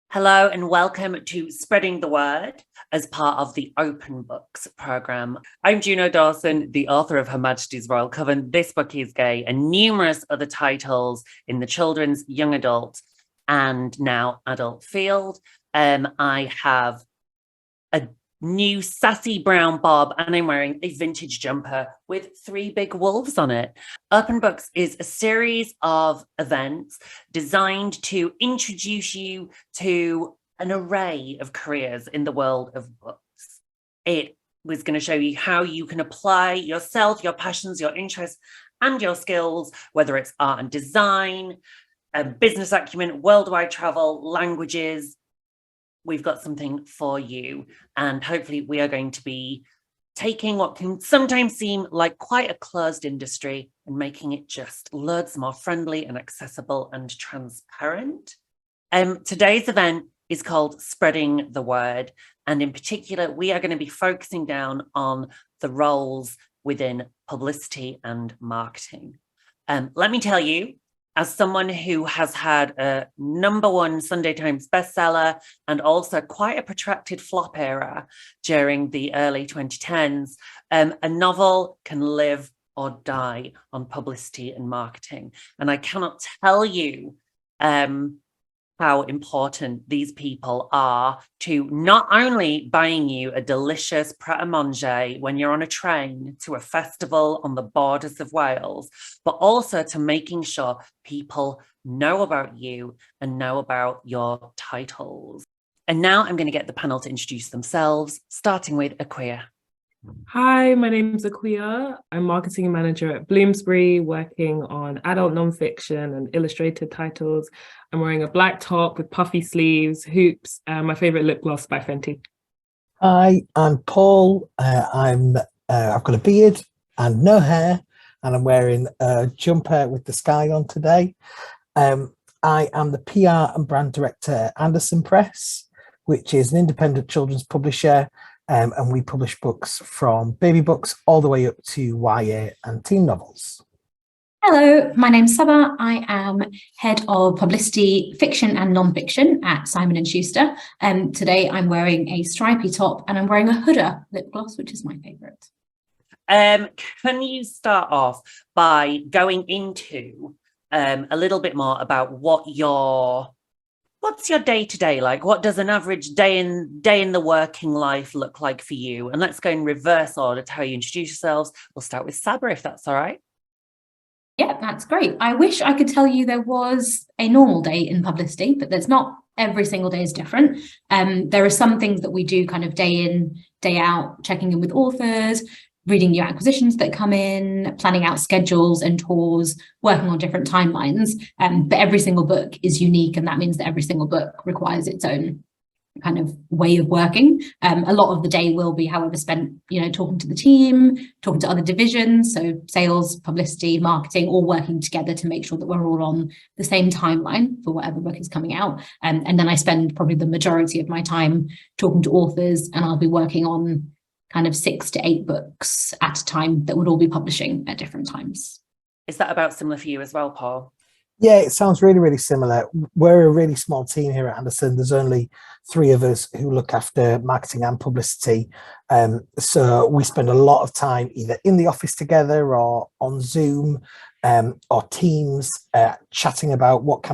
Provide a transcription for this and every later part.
Hello and welcome to Spreading the Word as part of the OpenBooks programme. I'm Juno Dawson, the author of Her Majesty's Royal Coven, This Book is Gay, and numerous other titles in the children's, young adult, and now adult field. I have a new sassy brown bob and I'm wearing a vintage jumper with 3 big wolves on it. OpenBooks is a series of events designed to introduce you to an array of careers in the world of books. It was going to show you how you can apply yourself, your passions, your interests, and your skills, whether it's art and design, business acumen, worldwide travel, languages. We've got something for you. And hopefully we are going to be taking what can sometimes seem like quite a closed industry and making it just loads more friendly and accessible and transparent. Today's event is called Spreading the Word. And in particular, we are going to be focusing down on the roles within publicity and marketing. Let me tell you, as someone who has had a #1 Sunday Times bestseller and also quite a protracted flop era during the early 2010s, a novel can live or die on publicity and marketing. And I cannot tell you how important these people are to not only buying you a delicious pret-a-manger when you're on a train to a festival on the borders of Wales, but also to making sure people know about you and know about your titles. And now I'm going to get the panel to introduce themselves, starting with Akua. Hi, my name's Akua. I'm marketing manager at Bloomsbury, working on adult nonfiction and illustrated titles. I'm wearing a black top with puffy sleeves, hoops, and my favorite lip gloss by Fenty. Hi, I'm Paul. I've got a beard and no hair, and I'm wearing a jumper with the sky on today. I am the PR and brand director at Anderson Press, which is an independent children's publisher. And we publish books from baby books all the way up to YA and teen novels. Hello, my name's Saba. I am head of publicity, fiction and non-fiction at Simon & Schuster. Today I'm wearing a stripy top and I'm wearing a Huda lip gloss, which is my favourite. Can you start off by going into a little bit more about what's your day-to-day like? What does an average day in the working life look like for you? And let's go in reverse order to how you introduce yourselves. We'll start with Sabra, if that's all right. Yeah, that's great. I wish I could tell you there was a normal day in publicity, but there's not. Every single day is different. There are some things that we do kind of day in, day out, checking in with authors, reading new acquisitions that come in, planning out schedules and tours, working on different timelines. But every single book is unique, and that means that every single book requires its own kind of way of working. A lot of the day will be, however, spent, talking to the team, talking to other divisions, so sales, publicity, marketing, all working together to make sure that we're all on the same timeline for whatever book is coming out. And then I spend probably the majority of my time talking to authors, and I'll be working on kind of 6 to 8 books at a time that would all be publishing at different times. Is that about similar for you as well, Paul? Yeah, it sounds really, really similar. We're a really small team here at Anderson. There's only 3 of us who look after marketing and publicity. So we spend a lot of time either in the office together or on Zoom or Teams, chatting about what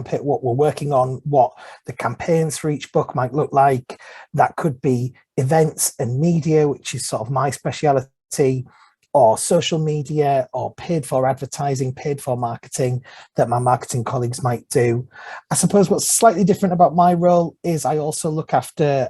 we're working on, what the campaigns for each book might look like. That could be events and media, which is sort of my speciality, or social media, or paid for advertising, paid for marketing that my marketing colleagues might do. I suppose what's slightly different about my role is I also look after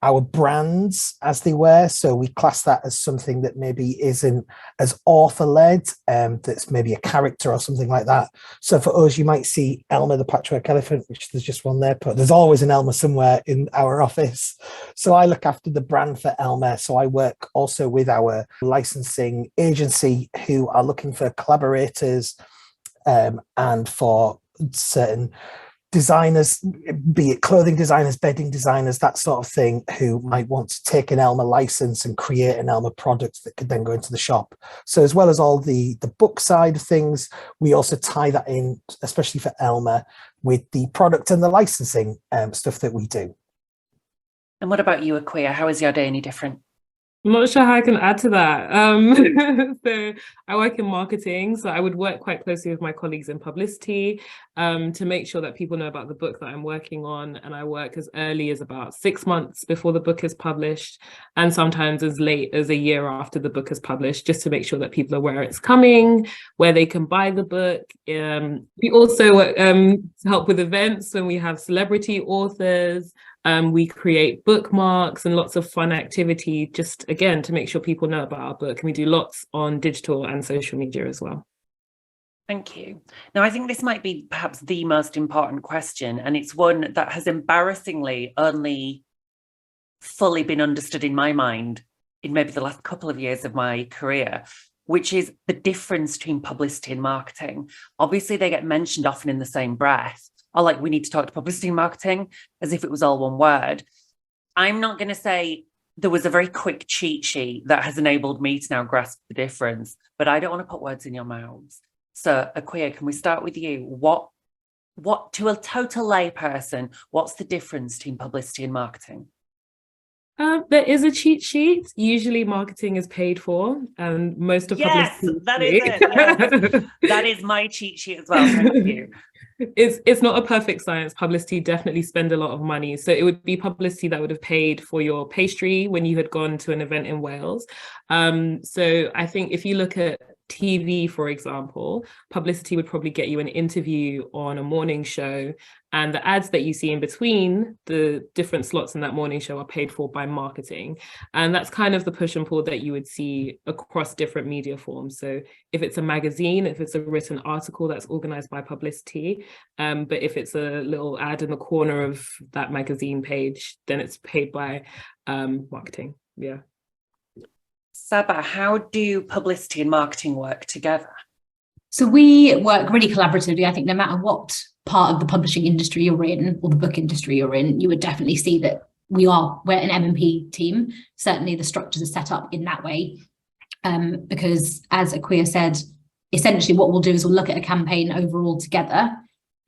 our brands, as they were. So we class that as something that maybe isn't as author-led, that's maybe a character or something like that. So for us, you might see Elmer the Patchwork Elephant, which there's just one there, but there's always an Elmer somewhere in our office. So I look after the brand for Elmer. So I work also with our licensing agency who are looking for collaborators and for certain designers, be it clothing designers, bedding designers, that sort of thing, who might want to take an Elma license and create an Elma product that could then go into the shop. So as well as all the book side of things, we also tie that in, especially for Elma, with the product and the licensing stuff that we do. And what about you, Aquia? How is your day any different? I'm not sure how I can add to that. So I work in marketing, so I would work quite closely with my colleagues in publicity to make sure that people know about the book that I'm working on. And I work as early as about 6 months before the book is published, and sometimes as late as a year after the book is published, just to make sure that people are aware it's coming, where they can buy the book. We also help with events when we have celebrity authors. We create bookmarks and lots of fun activity, just again to make sure people know about our book. And we do lots on digital and social media as well. Thank you. Now, I think this might be perhaps the most important question, and it's one that has embarrassingly only fully been understood in my mind in maybe the last couple of years of my career, which is the difference between publicity and marketing. Obviously, they get mentioned often in the same breath. Or like, we need to talk to publicity and marketing, as if it was all one word. I'm not going to say there was a very quick cheat sheet that has enabled me to now grasp the difference, but I don't want to put words in your mouths. So, Aquia, can we start with you? What to a total layperson, what's the difference between publicity and marketing? There is a cheat sheet. Usually marketing is paid for, and most of yes, publicity. That is it. Yes. That is my cheat sheet as well. Thank you. It's not a perfect science. Publicity definitely spend a lot of money. So it would be publicity that would have paid for your pastry when you had gone to an event in Wales. So I think if you look at TV, for example, publicity would probably get you an interview on a morning show, and the ads that you see in between the different slots in that morning show are paid for by marketing. And that's kind of the push and pull that you would see across different media forms. So if it's a magazine, if it's a written article, that's organized by publicity. But if it's a little ad in the corner of that magazine page, then it's paid by marketing. Yeah. Saba, how do publicity and marketing work together? So we work really collaboratively. I think no matter what part of the publishing industry you're in, or the book industry you're in, you would definitely see that we're an M&P team. Certainly the structures are set up in that way. Because as Aquia said, essentially what we'll do is we'll look at a campaign overall together,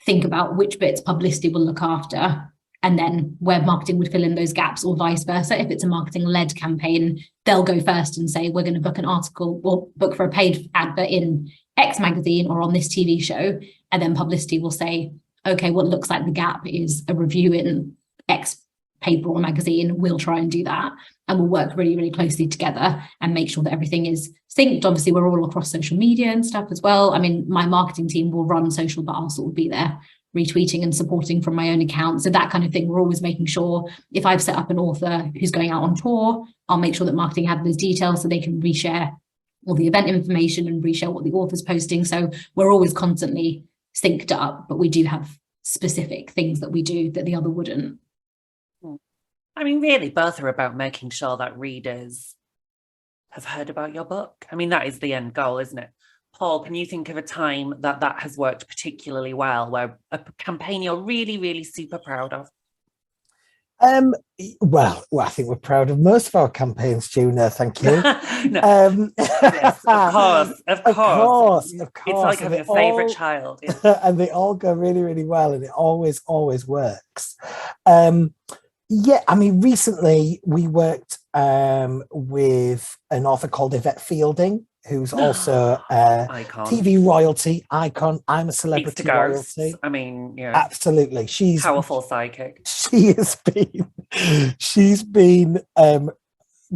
think about which bits publicity will look after, and then where marketing would fill in those gaps, or vice versa. If it's a marketing-led campaign, they'll go first and say, we're going to book an article or book for a paid advert in X magazine or on this TV show. And then publicity will say, okay, what looks like the gap is a review in X paper or magazine. We'll try and do that. And we'll work really, really closely together and make sure that everything is synced. Obviously, we're all across social media and stuff as well. I mean, my marketing team will run social, but I'll sort of be there retweeting and supporting from my own account. So that kind of thing, we're always making sure, if I've set up an author who's going out on tour, I'll make sure that marketing have those details so they can reshare all the event information and reshare what the author's posting. So we're always constantly synced up, but we do have specific things that we do that the other wouldn't. I mean, really, both are about making sure that readers have heard about your book. I mean, that is the end goal, isn't it? Paul, can you think of a time that has worked particularly well, where a campaign you're really, really super proud of? Well, I think we're proud of most of our campaigns, Juna. Thank you. Yes, of course. Of course. It's like having a favourite child. Yeah. And they all go really, really well, and it always works. Yeah, I mean, recently we worked with an author called Yvette Fielding, who's also icon. TV royalty icon. I'm a celebrity royalty. I mean, yeah, absolutely. She's powerful psychic. She's been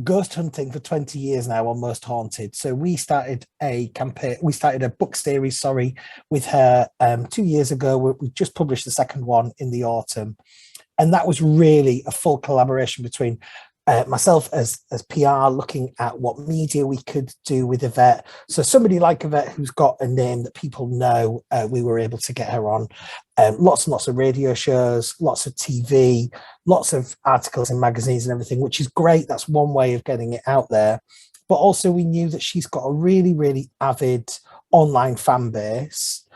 ghost hunting for 20 years now on Most Haunted. So we started a campaign. We started a book series, with her 2 years ago. We just published the second one in the autumn, and that was really a full collaboration between myself as PR, looking at what media we could do with Yvette. So somebody like Yvette, who's got a name that people know, we were able to get her on lots and lots of radio shows, lots of TV, lots of articles in magazines and everything, which is great. That's one way of getting it out there. But also we knew that she's got a really, really avid online fan base,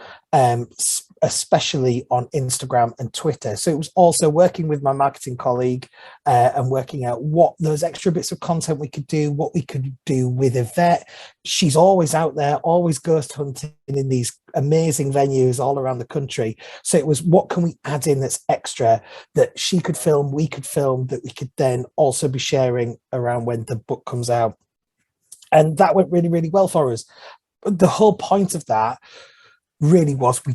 especially on Instagram and Twitter. So it was also working with my marketing colleague and working out what those extra bits of content we could do, what we could do with Yvette. She's always out there, always ghost hunting in these amazing venues all around the country. So it was, what can we add in that's extra that she could film, we could film, that we could then also be sharing around when the book comes out. And that went really, really well for us. The whole point of that really was we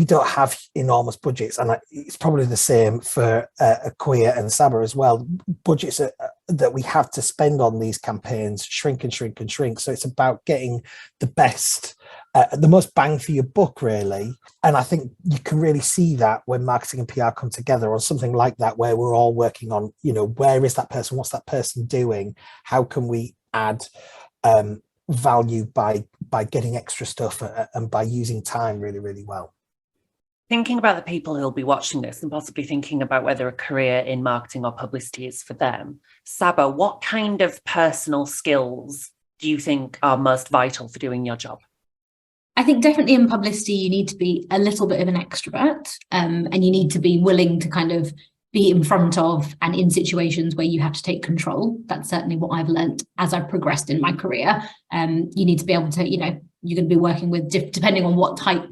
don't have enormous budgets, and it's probably the same for Akua and Saba as well. Budgets that we have to spend on these campaigns shrink and shrink and shrink. So it's about getting the best, the most bang for your buck, really. And I think you can really see that when marketing and PR come together on something like that, where we're all working on, where is that person? What's that person doing? How can we add value by getting extra stuff and by using time really, really well. Thinking about the people who'll be watching this and possibly thinking about whether a career in marketing or publicity is for them, Saba, what kind of personal skills do you think are most vital for doing your job? I think definitely in publicity, you need to be a little bit of an extrovert, and you need to be willing to kind of be in front of and in situations where you have to take control. That's certainly what I've learned as I've progressed in my career. You need to be able to, you're going to be working with, depending on what type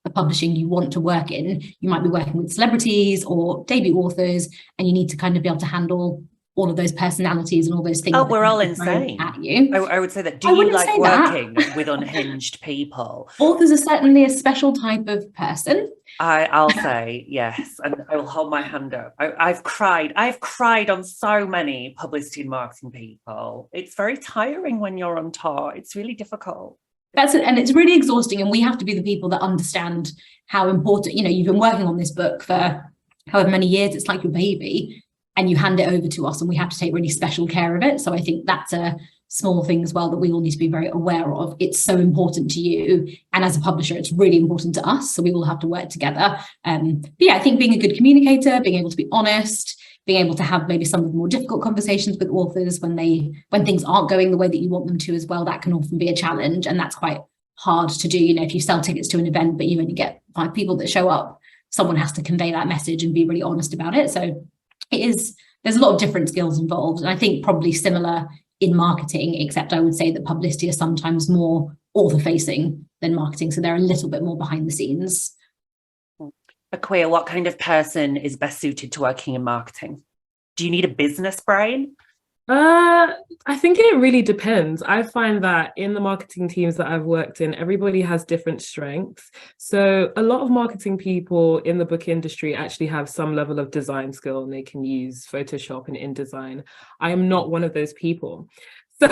of publishing you want to work in, you might be working with celebrities or debut authors, and you need to kind of be able to handle all of those personalities and all those things. Oh, we're all insane. At you. I would say that. Do you like working with unhinged people? Authors are certainly a special type of person. I'll say yes, and I will hold my hand up. I've cried on so many publicity and marketing people. It's very tiring when you're on tour. It's really difficult. And it's really exhausting, and we have to be the people that understand how important, you've been working on this book for however many years, it's like your baby, and you hand it over to us and we have to take really special care of it. So I think that's a small thing as well that we all need to be very aware of. It's so important to you, and as a publisher it's really important to us, so we all have to work together. But yeah, I think being a good communicator, being able to be honest, being able to have maybe some of the more difficult conversations with authors when things aren't going the way that you want them to as well, that can often be a challenge, and that's quite hard to do. if you sell tickets to an event but you only get 5 people that show up, someone has to convey that message and be really honest about it. So there's a lot of different skills involved, and I think probably similar in marketing, except I would say that publicity is sometimes more author-facing than marketing, so they're a little bit more behind the scenes. Akua, what kind of person is best suited to working in marketing? Do you need a business brain? I think it really depends. I find that in the marketing teams that I've worked in, everybody has different strengths. So a lot of marketing people in the book industry actually have some level of design skill, and they can use Photoshop and InDesign. I am not one of those people. So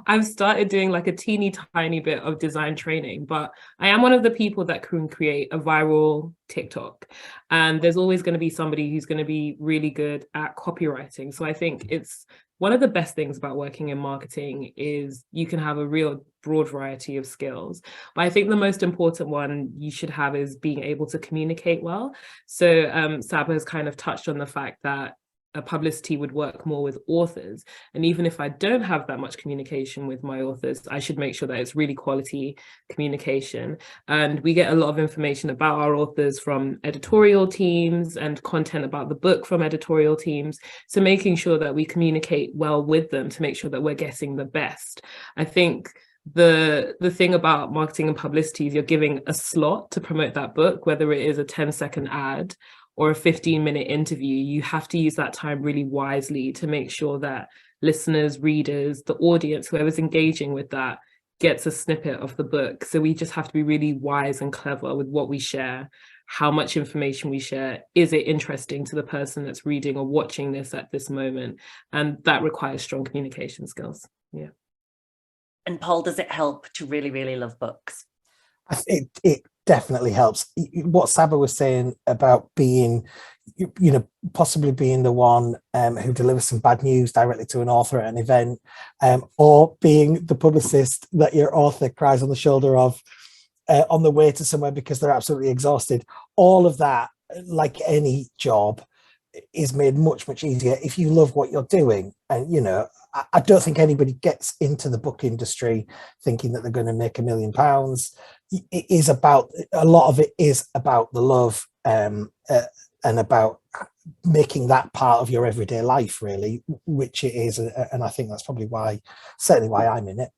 I've started doing like a teeny tiny bit of design training, but I am one of the people that can create a viral TikTok. And there's always going to be somebody who's going to be really good at copywriting. So I think it's one of the best things about working in marketing is you can have a real broad variety of skills. But I think the most important one you should have is being able to communicate well. So Saba has kind of touched on the fact that a publicity would work more with authors. And even if I don't have that much communication with my authors, I should make sure that it's really quality communication. And we get a lot of information about our authors from editorial teams and content about the book from editorial teams. So making sure that we communicate well with them to make sure that we're getting the best. I think the thing about marketing and publicity is you're giving a slot to promote that book, whether it is a 10-second ad or a 15-minute interview. You have to use that time really wisely to make sure that listeners, readers, the audience, whoever's engaging with that, gets a snippet of the book. So we just have to be really wise and clever with what we share, how much information we share. Is it interesting to the person that's reading or watching this at this moment? And that requires strong communication skills. Yeah. And Paul, does it help to really, really love books? It definitely helps. What Saba was saying about being, possibly being the one who delivers some bad news directly to an author at an event, or being the publicist that your author cries on the shoulder of on the way to somewhere because they're absolutely exhausted. All of that, like any job, is made much, much easier if you love what you're doing. And, I don't think anybody gets into the book industry thinking that they're going to make £1 million. It is about, a lot of it is about the love and about making that part of your everyday life, really, which it is. And I think that's probably certainly why I'm in it.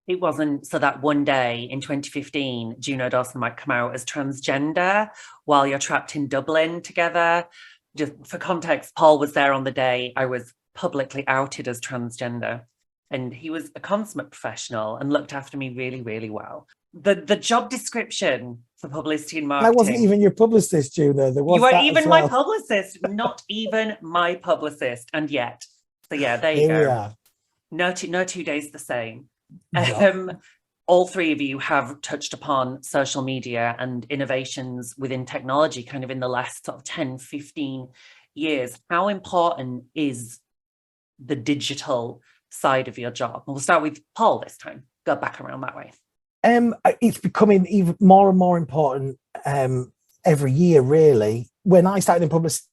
It wasn't so that one day in 2015, Juno Dawson might come out as transgender while you're trapped in Dublin together. Just for context, Paul was there on the day I was publicly outed as transgender, and he was a consummate professional and looked after me really, really well. The job description for publicity and marketing. I wasn't even your publicist, Juno. There was you weren't that even as well. my publicist, not even my publicist, and yet. So yeah, there you Here go. we are. No 2 days the same. No. All three of you have touched upon social media and innovations within technology kind of in the last sort of 10, 15 years. How important is the digital side of your job? And we'll start with Paul this time. Go back around that way. It's becoming even more and more important every year, really. When I started in publicity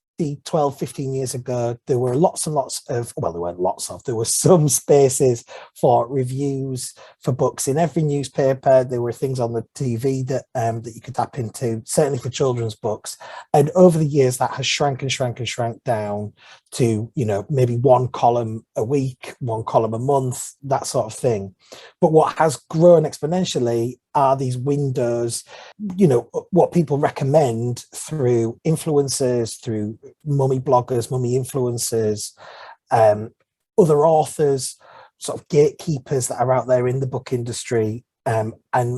12, 15 years ago, there were lots and lots of, well, there weren't lots of, there were some spaces for reviews for books in every newspaper. There were things on the TV that you could tap into, certainly for children's books. And over the years, that has shrank and shrank and shrank down to, maybe one column a week, one column a month, that sort of thing. But what has grown exponentially are these windows, what people recommend through influencers, through mummy bloggers, mummy influencers, other authors, sort of gatekeepers that are out there in the book industry, and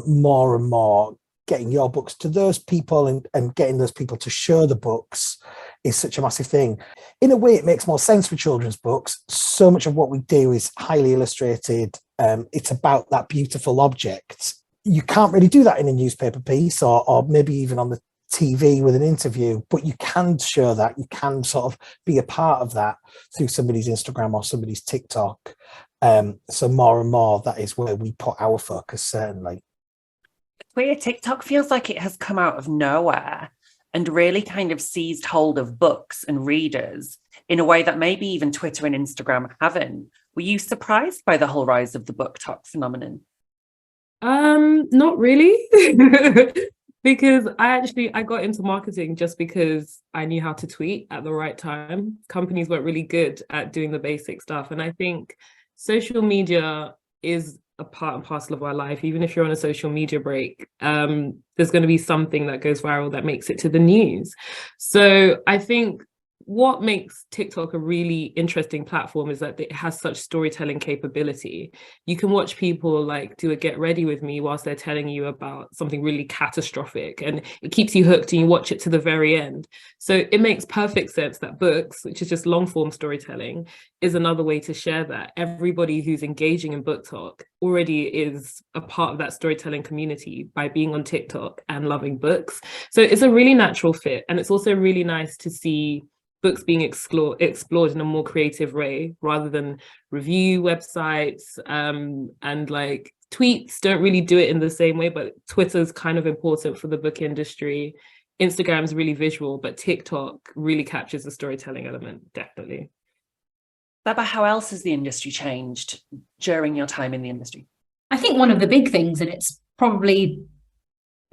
more getting your books to those people and getting those people to show the books is such a massive thing. In a way, it makes more sense for children's books. So much of what we do is highly illustrated. It's about that beautiful object. You can't really do that in a newspaper piece or maybe even on the TV with an interview, but you can show that. You can sort of be a part of that through somebody's Instagram or somebody's TikTok. So more and more, that is where we put our focus, certainly. Queer TikTok feels like it has come out of nowhere and really kind of seized hold of books and readers in a way that maybe even Twitter and Instagram haven't. Were you surprised by the whole rise of the BookTok phenomenon? Not really, because I got into marketing just because I knew how to tweet at the right time. Companies weren't really good at doing the basic stuff. And I think social media is a part and parcel of our life. Even if you're on a social media break, there's going to be something that goes viral that makes it to the news. So I think what makes TikTok a really interesting platform is that it has such storytelling capability. You can watch people like do a get ready with me whilst they're telling you about something really catastrophic, and it keeps you hooked and you watch it to the very end. So it makes perfect sense that books, which is just long form storytelling, is another way to share that. Everybody who's engaging in BookTok already is a part of that storytelling community by being on TikTok and loving books. So it's a really natural fit. And it's also really nice to see books being explored in a more creative way rather than review websites, and like tweets don't really do it in the same way, but Twitter's kind of important for the book industry. Instagram's really visual, but TikTok really captures the storytelling element, definitely. Saba, how else has the industry changed during your time in the industry? I think one of the big things, and it's probably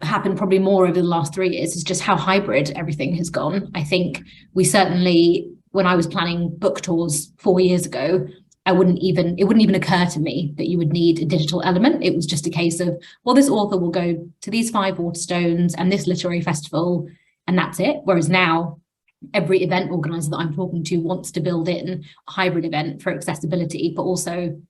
happened more over the last 3 years, is just how hybrid everything has gone. I think we certainly, when I was planning book tours 4 years ago, it wouldn't even occur to me that you would need a digital element. It was just a case of, well, this author will go to these 5 Waterstones and this literary festival, and that's it. Whereas now, every event organizer that I'm talking to wants to build in a hybrid event for accessibility, but also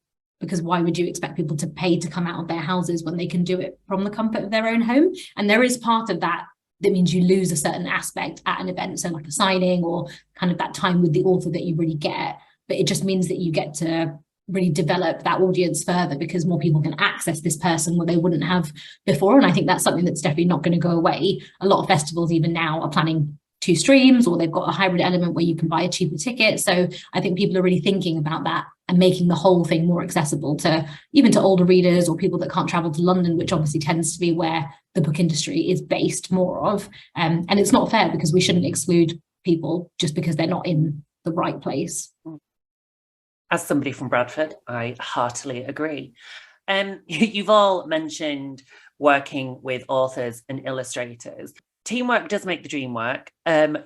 because why would you expect people to pay to come out of their houses when they can do it from the comfort of their own home? And there is part of that means you lose a certain aspect at an event, so like a signing or kind of that time with the author that you really get. But it just means that you get to really develop that audience further because more people can access this person where they wouldn't have before. And I think that's something that's definitely not going to go away. A lot of festivals even now are planning 2 streams, or they've got a hybrid element where you can buy a cheaper ticket. So I think people are really thinking about that and making the whole thing more accessible to even to older readers or people that can't travel to London, which obviously tends to be where the book industry is based more of. And it's not fair because we shouldn't exclude people just because they're not in the right place. As somebody from Bradford, I heartily agree. You've all mentioned working with authors and illustrators. Teamwork does make the dream work.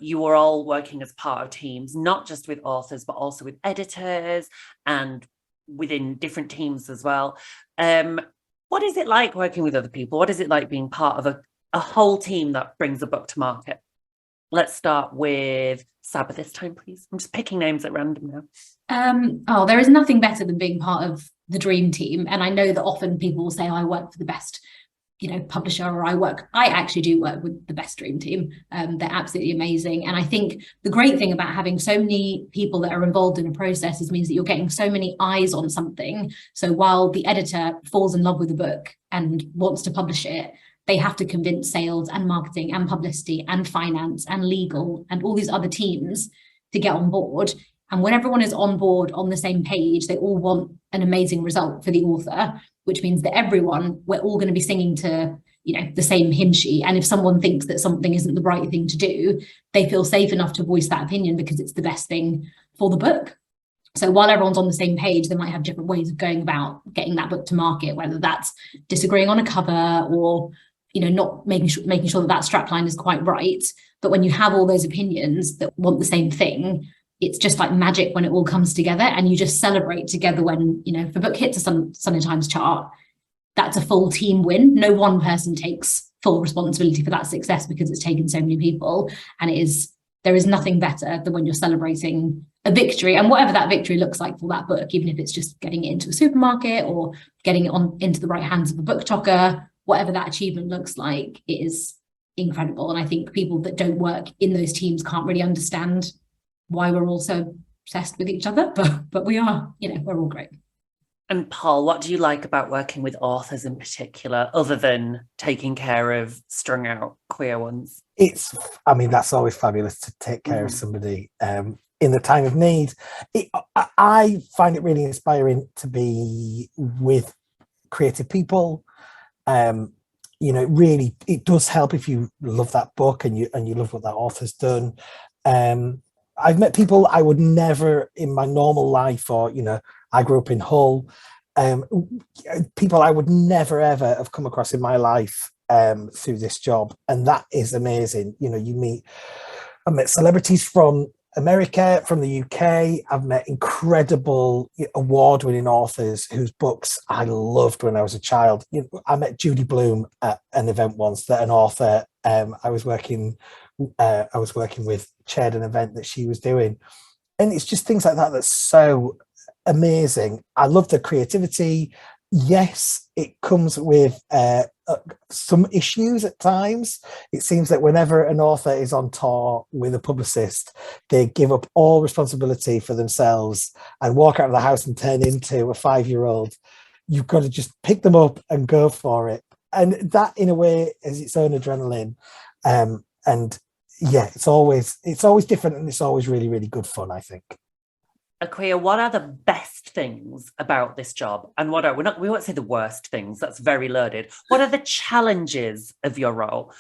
You are all working as part of teams, not just with authors, but also with editors and within different teams as well. What is it like working with other people? What is it like being part of a whole team that brings a book to market? Let's start with Sabah this time, please. I'm just picking names at random now. There is nothing better than being part of the dream team. And I know that often people will say, I work for the best, publisher, or I actually do work with the best dream team. They're absolutely amazing. And I think the great thing about having so many people that are involved in a process means that you're getting so many eyes on something. So while the editor falls in love with the book and wants to publish it, they have to convince sales and marketing and publicity and finance and legal and all these other teams to get on board. And when everyone is on board on the same page, they all want an amazing result for the author, which means that we're all going to be singing to, the same hymn sheet. And if someone thinks that something isn't the right thing to do, they feel safe enough to voice that opinion because it's the best thing for the book. So while everyone's on the same page, they might have different ways of going about getting that book to market, whether that's disagreeing on a cover or, not making sure that strapline is quite right. But when you have all those opinions that want the same thing, it's just like magic when it all comes together, and you just celebrate together when, if a book hits a Sunday Times chart, that's a full team win. No one person takes full responsibility for that success because it's taken so many people. And there is nothing better than when you're celebrating a victory, and whatever that victory looks like for that book, even if it's just getting it into a supermarket or getting it into the right hands of a book talker, whatever that achievement looks like, it is incredible. And I think people that don't work in those teams can't really understand why we're all so obsessed with each other, but we are, we're all great. And Paul, what do you like about working with authors in particular, other than taking care of strung out queer ones? That's always fabulous to take care of somebody in the time of need. I find it really inspiring to be with creative people. Really, it does help if you love that book and you love what that author's done. I've met people I would never in my normal life, or, I grew up in Hull, people I would never, ever have come across in my life through this job. And that is amazing. I met celebrities from America, from the UK. I've met incredible award-winning authors whose books I loved when I was a child. I met Judy Bloom at an event once that an author I was working with chaired an event that she was doing. And it's just things like that that's so amazing. I love the creativity. Yes, it comes with some issues at times. It seems that whenever an author is on tour with a publicist, they give up all responsibility for themselves and walk out of the house and turn into a 5-year-old. You've got to just pick them up and go for it. And that, in a way, is its own adrenaline. And yeah, it's always different, and it's always really, really good fun, I think. Akua, what are the best things about this job? And we won't say the worst things, that's very loaded. What are the challenges of your role?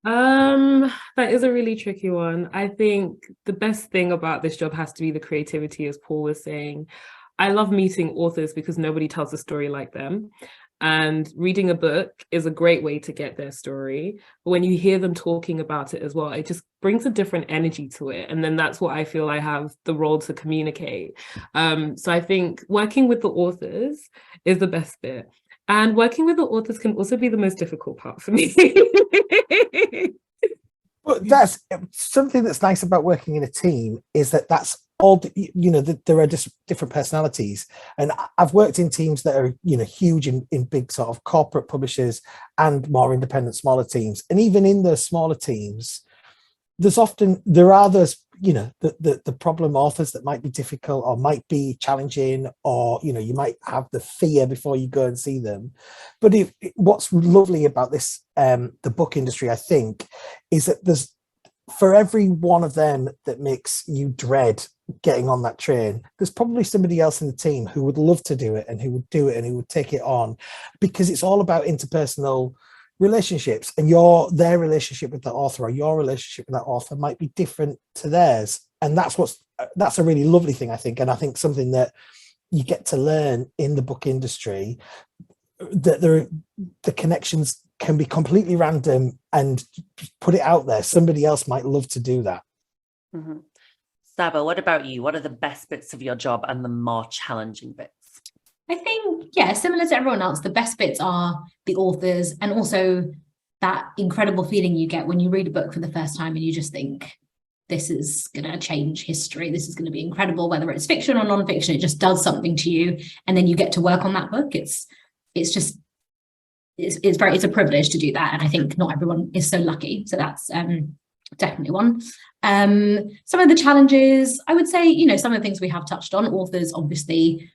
That is a really tricky one. I think the best thing about this job has to be the creativity, as Paul was saying. I love meeting authors because nobody tells a story like them. And reading a book is a great way to get their story. But when you hear them talking about it as well, it just brings a different energy to it. And then that's what I feel I have the role to communicate. So I think working with the authors is the best bit. And working with the authors can also be the most difficult part for me. Well, that's something that's nice about working in a team, is that's all, there are just different personalities. And I've worked in teams that are, huge in big sort of corporate publishers and more independent, smaller teams. And even in those smaller teams, there are those, the problem authors that might be difficult or might be challenging, or, you might have the fear before you go and see them. But what's lovely about this, the book industry, I think, is that for every one of them that makes you dread getting on that train, there's probably somebody else in the team who would love to do it and who would do it and who would take it on, because it's all about interpersonal relationships, and their relationship with the author or your relationship with that author might be different to theirs. And that's what's that's a really lovely thing, I think. And I think something that you get to learn in the book industry, that the connections can be completely random, and put it out there. Somebody else might love to do that. Mm-hmm. Saba, what about you? What are the best bits of your job and the more challenging bits? I think, yeah, similar to everyone else, the best bits are the authors, and also that incredible feeling you get when you read a book for the first time and you just think, this is going to change history. This is going to be incredible, whether it's fiction or non-fiction. It just does something to you, and then you get to work on that book. It's a privilege to do that, and I think not everyone is so lucky. So that's definitely one. Some of the challenges, I would say, some of the things we have touched on. Authors obviously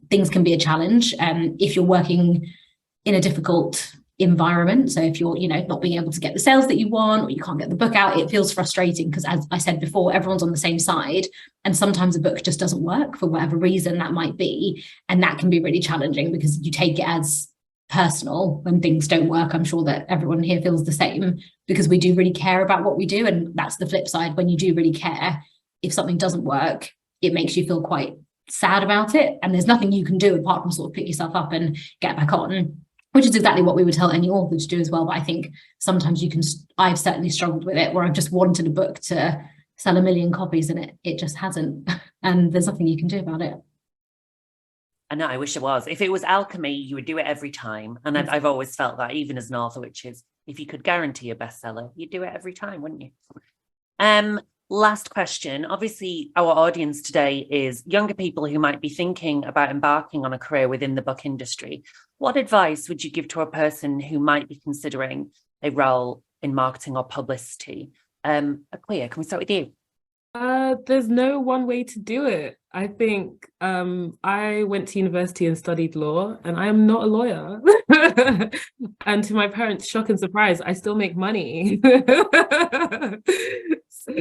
things can be a challenge if you're working in a difficult environment. So if you're, not being able to get the sales that you want, or you can't get the book out, it feels frustrating because, as I said before, everyone's on the same side, and sometimes a book just doesn't work for whatever reason that might be, and that can be really challenging because you take it as personal when things don't work. I'm sure that everyone here feels the same, because we do really care about what we do, and that's the flip side. When you do really care, if something doesn't work, it makes you feel quite sad about it, and there's nothing you can do apart from sort of pick yourself up and get back on, which is exactly what we would tell any author to do as well. But I think sometimes I've certainly struggled with it, where I've just wanted a book to sell 1 million copies and it just hasn't, and there's nothing you can do about it. I know, I wish it was. If it was alchemy, you would do it every time. And I've always felt that, even as an author, which is, if you could guarantee a bestseller, you'd do it every time, wouldn't you? Last question. Obviously, our audience today is younger people who might be thinking about embarking on a career within the book industry. What advice would you give to a person who might be considering a role in marketing or publicity? Akwiya, can we start with you? There's no one way to do it. I think I went to university and studied law, and I am not a lawyer. And to my parents' shock and surprise, I still make money. So,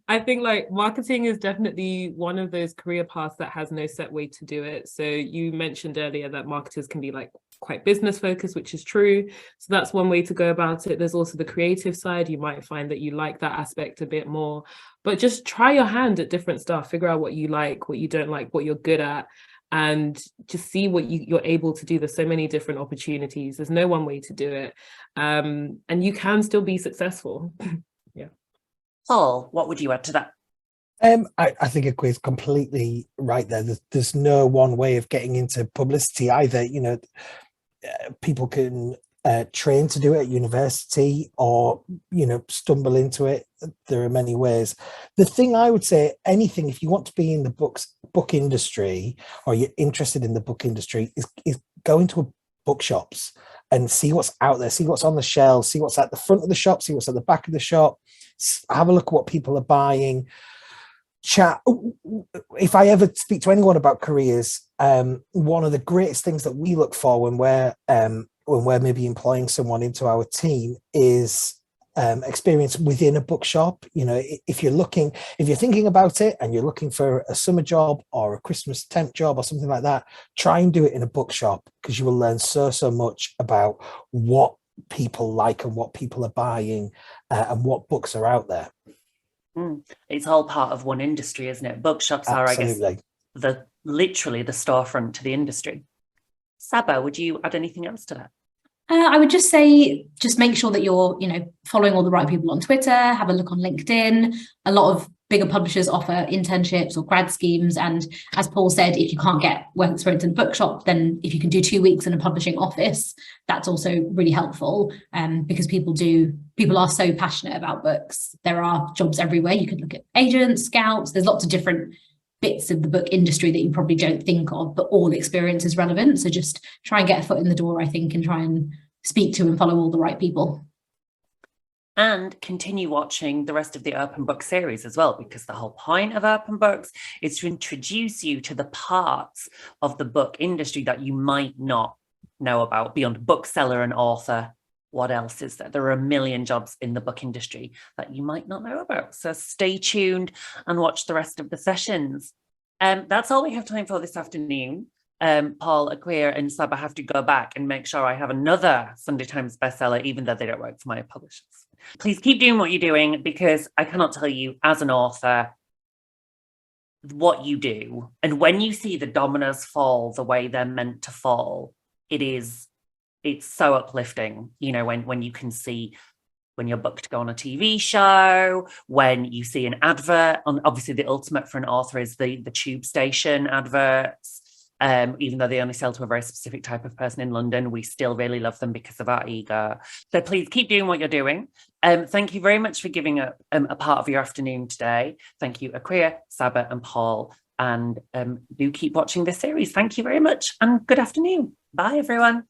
I think marketing is definitely one of those career paths that has no set way to do it. So you mentioned earlier that marketers can be quite business focused, which is true. So that's one way to go about it. There's also the creative side. You might find that you like that aspect a bit more, but just try your hand at different stuff, figure out what you like, what you don't like, what you're good at, and just see what you're able to do. There's so many different opportunities. There's no one way to do it. And you can still be successful. Yeah. Paul, what would you add to that? I think Akwiya is completely right there. There's no one way of getting into publicity either. People can train to do it at university, or stumble into it. There are many ways. The thing I would say, if you want to be in the book industry, or you're interested in the book industry, is go into bookshops and see what's out there, see what's on the shelves, see what's at the front of the shop, see what's at the back of the shop, have a look at what people are buying. Chat. If I ever speak to anyone about careers, one of the greatest things that we look for when we're maybe employing someone into our team is experience within a bookshop. If you're thinking about it and you're looking for a summer job or a Christmas temp job or something like that, try and do it in a bookshop, because you will learn so much about what people like and what people are buying, and what books are out there. It's all part of one industry, isn't it? Bookshops Absolutely. are, I guess, literally the storefront to the industry. Saba, would you add anything else to that? I would just say, just make sure that you're, following all the right people on Twitter, have a look on LinkedIn. A lot of bigger publishers offer internships or grad schemes. And as Paul said, if you can't get work experience in a bookshop, then if you can do 2 weeks in a publishing office, that's also really helpful, because people are so passionate about books. There are jobs everywhere. You could look at agents, scouts. There's lots of different bits of the book industry that you probably don't think of, but all experience is relevant. So just try and get a foot in the door, I think, and try and speak to and follow all the right people. And continue watching the rest of the Open Book series as well, because the whole point of Open Books is to introduce you to the parts of the book industry that you might not know about beyond bookseller and author. What else is there? There are 1 million jobs in the book industry that you might not know about. So stay tuned and watch the rest of the sessions. That's all we have time for this afternoon. Paul, Akwiya and Saba have to go back and make sure I have another Sunday Times bestseller, even though they don't work for my publishers. Please keep doing what you're doing, because I cannot tell you, as an author, what you do. And when you see the dominoes fall the way they're meant to fall, it's so uplifting, you know, when you can see when you're booked to go on a TV show, when you see an advert on, obviously the ultimate for an author is the tube station adverts. Even though they only sell to a very specific type of person in London, we still really love them because of our ego. So please keep doing what you're doing. Thank you very much for giving up a part of your afternoon today. Thank you, Akria, Saba and Paul. And do keep watching this series. Thank you very much and good afternoon. Bye, everyone.